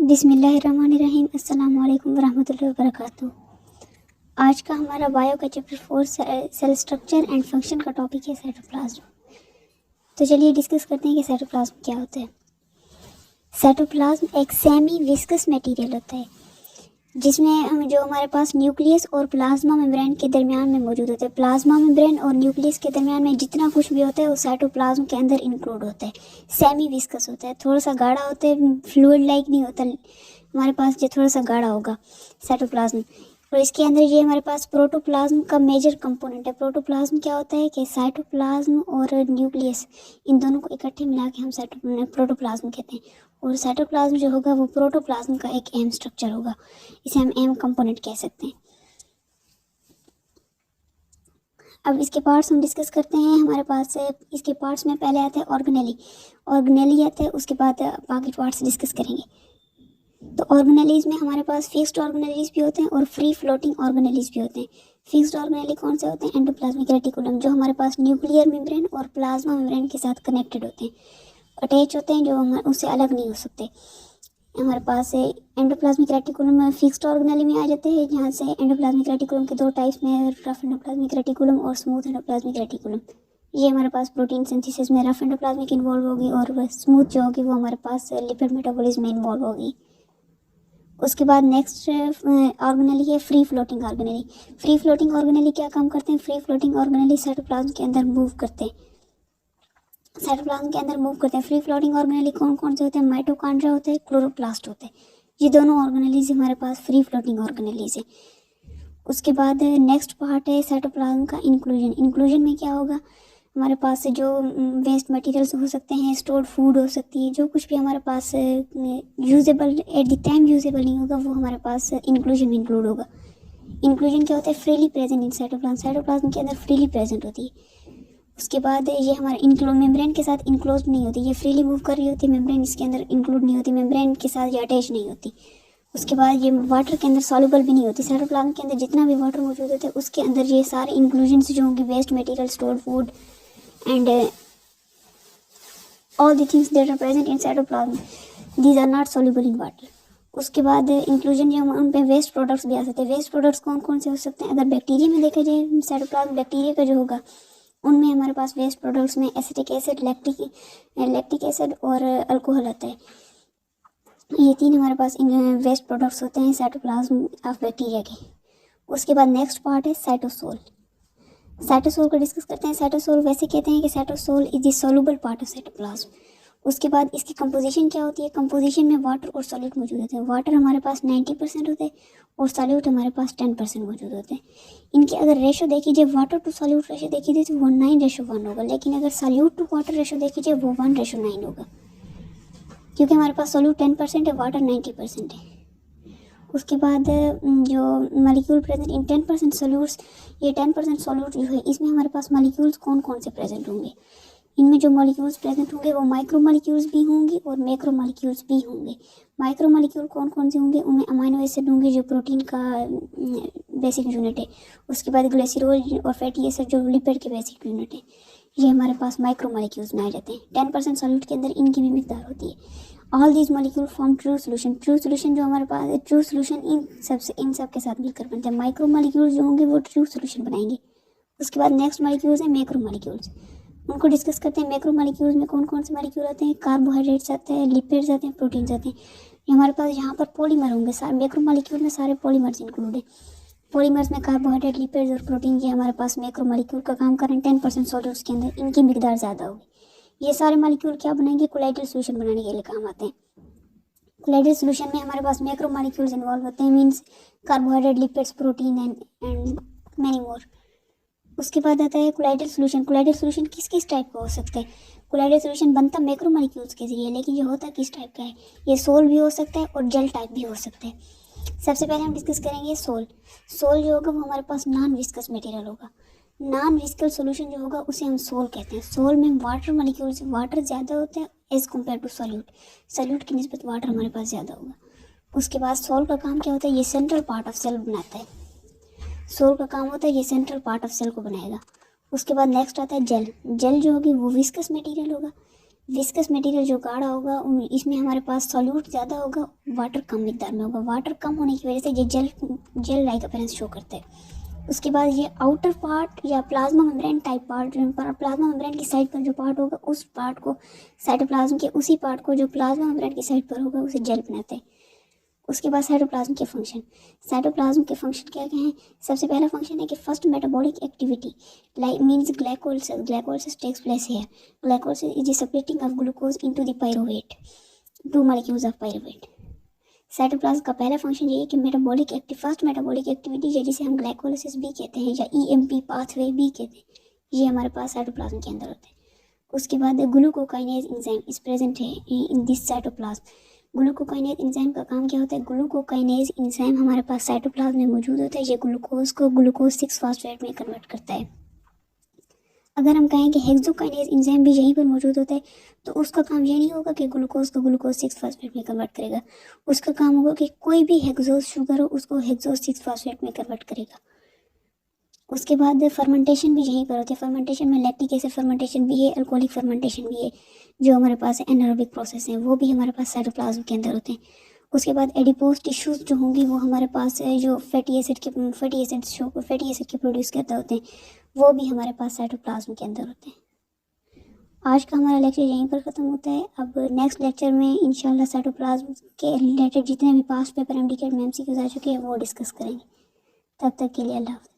बिस्मिल्लाहिर्रहमानिर्रहीम। अस्सलाम वालेकुम वरहमतुल्लाहि वबरकातुहू। आज का हमारा बायो का chapter 4 cell structure and function का टॉपिक है साइटोप्लाज्म। तो चलिए डिस्कस करते हैं कि साइटोप्लाज्म क्या होता है। साइटोप्लाज्म एक सेमी विस्कस मटेरियल होता है जिसमें जो हमारे पास न्यूक्लियस और प्लाज्मा मेम्ब्रेन के दरमियान में मौजूद होता है। प्लाज्मा मेम्ब्रेन और न्यूक्लियस के दरमियान में जितना कुछ भी होता है वो साइटोप्लाज्म के अंदर इंक्लूड होता है। सेमी विस्कस होता है, थोड़ा सा गाढ़ा होता है, फ्लूइड लाइक नहीं होता हमारे पास, जो थोड़ा सा गाढ़ा होगा साइटोप्लाज्म। और इसके अंदर ये हमारे पास प्रोटोप्लाज्म का मेजर कंपोनेंट है। प्रोटोप्लाज्म क्या होता है कि साइटोप्लाज्म और न्यूक्लियस इन दोनों को इकट्ठे मिला के हम प्रोटोप्लाज्म कहते हैं। और साइटोप्लाज्म जो होगा वो प्रोटोप्लाज्म का एक अहम स्ट्रक्चर होगा, इसे हम अहम कंपोनेंट कह सकते हैं। अब इसके पार्ट्स हम डिस्कस करते हैं। हमारे पास इसके पार्ट्स में पहले आते हैं ऑर्गेनेली आते हैं, उसके बाद बाकी पार्ट्स डिस्कस करेंगे। तो ऑर्गेनेलीज में हमारे पास फिक्स्ड ऑर्गेनेलीज भी होते हैं और फ्री फ्लोटिंग ऑर्गेनेलीज भी होते हैं। फिक्स्ड ऑर्गेनेली कौन से होते हैं? एंडोप्लाज्मिक रेटिकुलम, जो हमारे पास न्यूक्लियर मेम्ब्रेन और प्लाज्मा मेम्ब्रेन के साथ कनेक्टेड होते हैं, अटैच होते हैं, जो हम उससे अलग नहीं हो सकते। हमारे पास एंडोप्लाज्मिक रेटिकुलम फिक्स्ड ऑर्गेनेली में आ जाते हैं, जहाँ से एंडोप्लाज्मिक रेटिकुलम के दो टाइप्स में, रफ एंडोप्लाज्मिक रेटिकुलम और स्मूथ एंडोप्लाज्मिक रेटिकुलम। ये हमारे पास प्रोटीन सिंथेसिस में रफ एंडोप्लाज्मिक इन्वॉल्व होगी और स्मूथ जो होगी वो हमारे पास लिपिड मेटाबॉलिज्म में इन्वॉल्व होगी। उसके बाद नेक्स्ट ऑर्गेनेली है free floating organelle. Free floating organelle क्या काम करते हैं? फ्री फ्लोटिंग ऑर्गेनेली साइटोप्लाज्म के अंदर मूव करते हैं, फ्री फ्लोटिंग ऑर्गेनेली कौन कौन से होते हैं? माइटोकॉन्ड्रिया होते हैं, क्लोरोप्लास्ट होते हैं। ये दोनों ऑर्गेनेलीज हमारे पास फ्री फ्लोटिंग ऑर्गेनेलीज है। उसके बाद नेक्स्ट पार्ट है साइटोप्लाज्म का इंक्लूजन में क्या होगा? हमारे पास जो वेस्ट मटेरियल्स हो सकते हैं, स्टोर्ड फूड हो सकती है, जो कुछ भी हमारे पास usable at the time usable नहीं होगा वो हमारे पास इंक्लूजन में इंक्लूड होगा। इंक्लूजन क्या होता है? फ्रीली प्रेजेंट इन साइटोप्लाज्म के अंदर फ्रीली प्रेजेंट होती है। उसके बाद ये हमारे मेम्ब्रेन के साथ इंक्लोज नहीं होती, ये फ्रीली मूव कर रही होती है, मेम्ब्रेन इसके अंदर इंक्लूड नहीं होती, मेम्ब्रेन के साथ ये अटैच नहीं होती। उसके बाद ये वाटर के अंदर सॉल्युबल भी नहीं होती। साइटोप्लाज्म के अंदर जितना भी वाटर मौजूद होता है उसके अंदर ये सारे इंक्लूजन्स जो होंगे, waste material, stored food and all the things that are present in cytoplasm, these are not soluble in water. उसके बाद इंक्लूजन जो उन पे वेस्ट प्रोडक्ट्स भी आ सकते हैं। वेस्ट प्रोडक्ट्स कौन कौन से हो सकते हैं? अगर बैक्टीरिया में देखा जाए, साइटोप्लाज्म बैक्टीरिया का जो होगा उनमें हमारे पास वेस्ट प्रोडक्ट्स में एसिटिक एसिड, लैक्टिक एसिड और अल्कोहल आता है। ये तीन हमारे पास वेस्ट प्रोडक्ट्स होते हैं साइटोप्लाज्म ऑफ बैक्टीरिया के। उसके बाद नेक्स्ट पार्ट है साइटोसोल को डिस्कस करते हैं। साइटोसोल वैसे कहते हैं कि cytosol is the soluble part of cytoplasm. उसके बाद इसकी कंपोजिशन क्या होती है? कंपोजिशन में वाटर और सॉल्यूट मौजूद होते हैं। वाटर हमारे पास 90% होते हैं और सॉल्यूट हमारे पास 10% मौजूद होते हैं। इनके अगर रेशो देखी जाए, वाटर टू सॉल्यूट रेशो देखी जाए तो वो 9:1 होगा, लेकिन अगर सॉल्यूट टू वाटर रेशो देखी जाए वो 1:9 होगा, क्योंकि हमारे पास सॉल्यूट 10% है, वाटर 90% है। उसके बाद जो मॉलिक्यूल प्रेजेंट इन 10% सॉल्यूट्स, ये 10% सॉल्यूट जो है इसमें हमारे पास मॉलिक्यूल्स कौन कौन से प्रेजेंट होंगे? इनमें जो मॉलिक्यूल्स प्रेजेंट होंगे वो माइक्रो मॉलिक्यूल्स भी होंगे और मैक्रो मॉलिक्यूल्स भी होंगे। माइक्रो मॉलिक्यूल कौन कौन से होंगे? उनमें अमीनो एसिड होंगे जो प्रोटीन का बेसिक यूनिट है। उसके बाद ग्लिसरॉल और फैटी एसिड जो लिपिड के बेसिक यूनिट है, ये हमारे पास माइक्रो मॉलिक्यूल्स में आ जाते हैं। 10% सॉल्यूट के अंदर इनकी भी मिकदार होती है। All these molecule form true solution जो हमारे पास ट्रू सोल्यूशन इन सब के साथ मिलकर बनते हैं। माइक्रो मॉलिक्यूल्स जो होंगे वो ट्रू सोल्यूशन बनाएंगे। उसके बाद नेक्स्ट मॉलिक्यूल्स हैं मैक्रो मॉलिक्यूल्स, उनको डिस्कस करते हैं। मैक्रो मॉलिक्यूल्स में कौन कौन से मॉलिक्यूल आते हैं? कार्बोहाइड्रेट्स आते हैं, लिपिड्स आते हैं, प्रोटीन्स आते हैं। ये हमारे पास यहाँ पर पॉलीमर होंगे, मैक्रो मॉलिक्यूल में सारे पॉलीमर्स इंक्लूड है। पॉलीमर्स में कार्बोहाइड्रेट, लिपिड्स और प्रोटीन, ये हमारे पास मैक्रो मॉलिक्यूल का काम करें। 10% सॉल्यूट्स के अंदर इनकी मिकदार ज़्यादा होगी। ये सारे मॉलिक्यूल क्या बनाएंगे? कोलाइडल सोल्यूशन बनाने के लिए काम आते हैं। कोलाइडल सोल्यूशन में हमारे पास मैक्रो मॉलिक्यूल्स इन्वॉल्व होते हैं, means carbohydrate, lipids, protein and many more. उसके बाद आता है कोलाइडल सोल्यूशन किस किस टाइप का हो सकता है? कोलाइडल सोल्यूशन बनता मैक्रो मॉलिक्यूल्स के जरिए, लेकिन ये होता किस टाइप का है? ये सोल भी हो सकता है और जेल टाइप भी हो सकता है। सबसे पहले हम डिस्कस करेंगे सोल जो होगा वो हमारे पास नॉन विस्कस मटेरियल होगा। नॉन विस्कस सोल्यूशन जो होगा उसे हम सोल कहते हैं। सोल में वाटर मॉलिक्यूल्स, वाटर ज़्यादा होते हैं एज कम्पेयर टू सॉल्यूट की निस्बत वाटर हमारे पास ज़्यादा होगा। उसके बाद सोल का काम क्या होता है? ये सेंट्रल पार्ट ऑफ सेल बनाता है। सोल का काम होता है ये सेंट्रल पार्ट ऑफ सेल को बनाएगा। उसके बाद नेक्स्ट आता है जेल जो होगी वो विस्कस मटेरियल होगा। विस्कस मटेरियल जो गाढ़ा होगा इसमें हमारे पास सॉल्यूट ज़्यादा होगा, वाटर कम मिकदार में होगा। वाटर कम होने की वजह से ये जेल लाइक अपीयरेंस शो करते हैं। उसके बाद ये आउटर पार्ट या plasma membrane type part, plasma membrane की साइड पर जो पार्ट होगा उस पार्ट को, साइटोप्लाज्म के उसी पार्ट को जो प्लाज्मा मेम्ब्रेन की साइड पर होगा उसे जेल बनाते हैं। उसके बाद साइटोप्लाज्म के फंक्शन, साइटोप्लाज्म के फंक्शन क्या क्या हैं? सबसे पहला फंक्शन है कि first metabolic activity like means glycolysis takes place here. Glycolysis is the separating of glucose into the pyruvate, 2 molecules of pyruvate. Cytoplasm का पहला फंक्शन ये है कि फर्स्ट मेटाबॉलिक एक्टिविटी है जिसे हम ग्लाइकोलाइसिस भी कहते हैं या ईएमपी पाथवे भी कहते हैं, ये हमारे पास साइटोप्लाज्म के अंदर होते हैं। उसके बाद ग्लूकोकाइनेज एंजाइम इज प्रेजेंट है in this cytoplasm. Glucokinase enzyme का काम क्या होता है? ग्लूकोकाइनेज एंजाइम हमारे पास साइटोप्लाज्म में मौजूद होता है। ये ग्लूकोज को ग्लूकोज 6 फॉस्फेट में कन्वर्ट करता है। अगर हम कहें कि हेक्सोकाइनेज एंजाइम भी यहीं पर मौजूद होता है तो उसका काम ये नहीं होगा कि ग्लूकोज को ग्लूकोज 6 फॉस्फेट में कन्वर्ट करेगा। उसका काम होगा कि कोई भी हेक्सोज शुगर हो उसको हेक्सोज 6 फॉस्फेट में कन्वर्ट करेगा। उसके बाद फर्मेंटेशन भी यहीं पर होती है। फर्मेंटेशन में लैक्टिक एसिड फर्मेंटेशन भी है, अल्कोहलिक फर्मेंटेशन भी है, जो हमारे पास एनारोबिक प्रोसेस है वो भी हमारे पास साइटोप्लाज्म के अंदर होते हैं। उसके बाद एडिपोज टिश्यूज जो होंगी वो हमारे पास है, जो फैटी एसिड के प्रोड्यूस करते होते हैं, वो भी हमारे पास साइटोप्लाज्म के अंदर होते हैं। आज का हमारा लेक्चर यहीं पर ख़त्म होता है। अब नेक्स्ट लेक्चर में इंशाल्लाह साइटोप्लाज्म के रिलेटेड जितने भी पास्ट पेपर एमडीके में एमसीक्यूज आ चुके हैं वो डिस्कस करेंगे। तब तक के लिए अल्लाह हाफ़िज़।